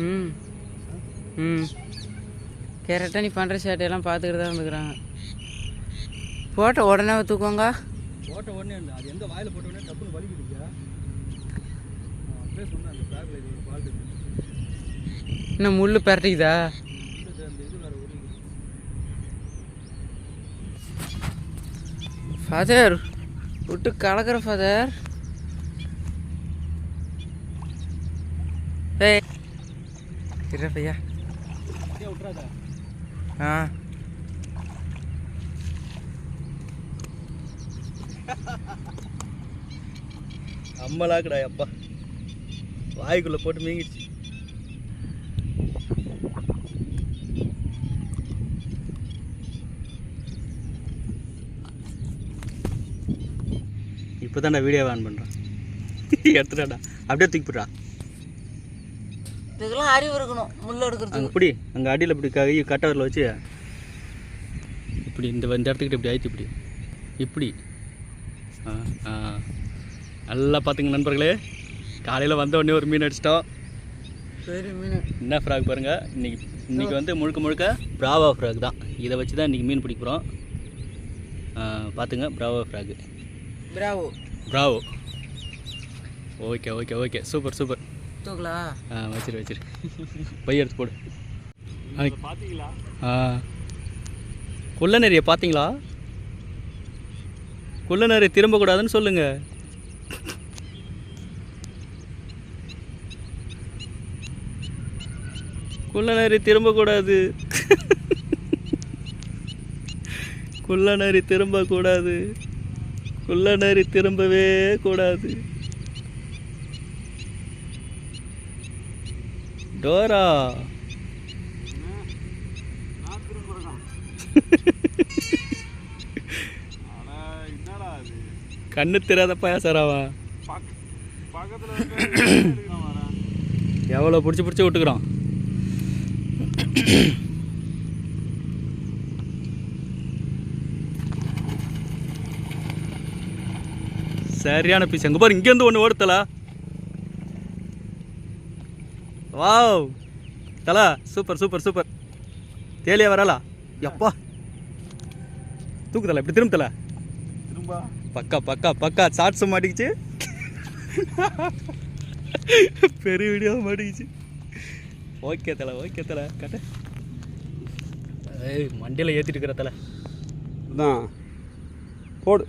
ம் ம் கரெக்டாக நீ பண்ணுற சேட்டையெல்லாம் பார்த்துக்கிட்டு தான் வந்துக்கிறாங்க. போட்ட உடனே தூக்குவாங்க. போட்ட உடனே இல்லை, அது எந்த வாயில் போட்ட உடனே டப்புன்னு வலிக்குதுங்க. அப்படியே சொன்னேன் அந்த பேக்கில் இது ஒரு ஃபால்ட் இருக்குது. இன்னும் முள் பரட்டிக்குதா? அந்த இது வேறு ஒரு ஃபாதர் விட்டு கலக்கிற ஃபாதர். ஏய் பையா விட்றாதா? ஆ அம்மலாக்குடா அப்பா, வாய்க்குள்ளே போட்டு மீங்கிடுச்சு. இப்போ தான் நான் வீடியோ ஆன் பண்ணுறேன். எடுத்துட்டாடா, அப்படியே தூக்கிவிட்றா. இதுக்கெல்லாம் அறிவு இருக்கணும் முள் எடுக்கிறது. அங்கே இப்படி அங்கே அடியில் இப்படி கை கட்டவரில் வச்சு இப்படி இந்த இடத்துக்கிட்ட இப்படி ஆயிடுச்சு. இப்படி இப்படி நல்லா பார்த்துங்க நண்பர்களே. காலையில் வந்த உடனே ஒரு மீன் அடிச்சிட்டோம். பெரிய மீன். என்ன ஃப்ராக் பாருங்கள். இன்றைக்கி வந்து முழுக்க பிராவா ஃப்ராக் தான். இதை வச்சு தான் இன்றைக்கி மீன் பிடிக்கிறோம். பார்த்துங்க, பிராவா ஃப்ராக்கு. பிராவோ. Okay super. தூக்கலா? வச்சிரு பை எடுத்து போடு. பார்த்தீங்களா? குள்ள நிறைய பார்த்தீங்களா? குள்ள நிறைய திரும்பக்கூடாதுன்னு சொல்லுங்க. குள்ள நிறைய திரும்பக்கூடாது. குள்ள நிறைய திரும்பக்கூடாது. குள்ள நிறைய திரும்பவே கூடாது. டோரா கண்ணு தெரியாத பயாசாராவா? எவ்வளோ பிடிச்சி விட்டுக்கிறோம். சரியான பீஸ். எங்கே பாரு, இங்கேருந்து ஒன்று ஓடுத்தலா. வாவ் தலா, சூப்பர். தேலியா வரலா. எப்பா தூக்குதல, இப்படி திரும்ப பக்கா ஷார்ட்ஸு மாட்டிக்கிச்சு. பெரிய வீடியோ மாட்டிக்கிச்சு. ஓகே தலை கட்ட. ஏய் மண்டியில் ஏற்றிட்டு இருக்கிற தலை தான் போடு.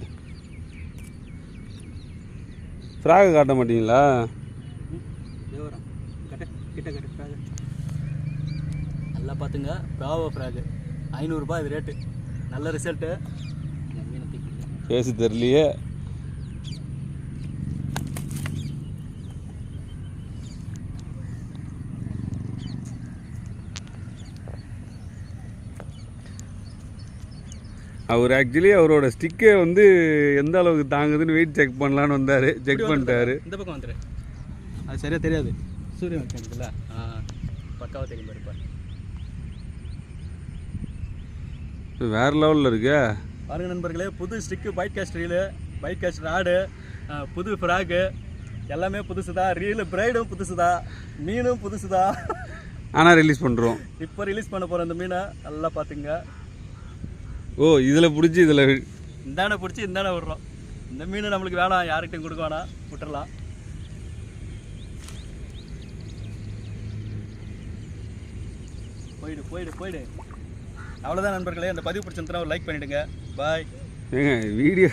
ஃப்ராகை காட்ட மாட்டீங்களா? கிட்ட ஃப்ராகு நல்லா பார்த்துங்க. பிராவோ ஃப்ராகு 500 ரூபாய் இது ரேட்டு. நல்ல ரிசல்ட்டு. பேசி தெரியலையே. அவர் ஆக்சுவலி அவரோட ஸ்டிக்கை வந்து எந்த அளவுக்கு தாங்குதுன்னு வெயிட் செக் பண்ணலான்னு வந்தார். செக் பண்ணிட்டாரு. இந்த பக்கம் வந்துரு, அது சரியாக தெரியாது. சூரியன் வைக்கல. பக்காவாக தெரியும் பாருப்பா. வேறு லெவலில் இருக்கு பாருங்க நண்பர்களே. புது stick, bait cast reel, bait cast rod, புது ஃப்ராகு, எல்லாமே புதுசு தான். ரீலு பிரைடும் புதுசு தான், மீனும் புதுசு தான். ஆனால் ரிலீஸ் பண்ணுறோம். இப்போ ரிலீஸ் பண்ண போகிற இந்த மீனை நல்லா பார்த்துங்க. ஓ இதில் பிடிச்சி இதில் இந்தானே பிடிச்சி இந்தானே விடுறோம். இந்த மீன் நம்மளுக்கு வேணாம், யார்கிட்டையும் கொடுக்க வேணாம், விட்டுறலாம். போயிடு. அவ்வளோதான் நண்பர்களே. அந்த பதிவு பிடிச்சிருந்தா ஒரு லைக் பண்ணிவிடுங்க. பாய். ஏங்க வீடியோ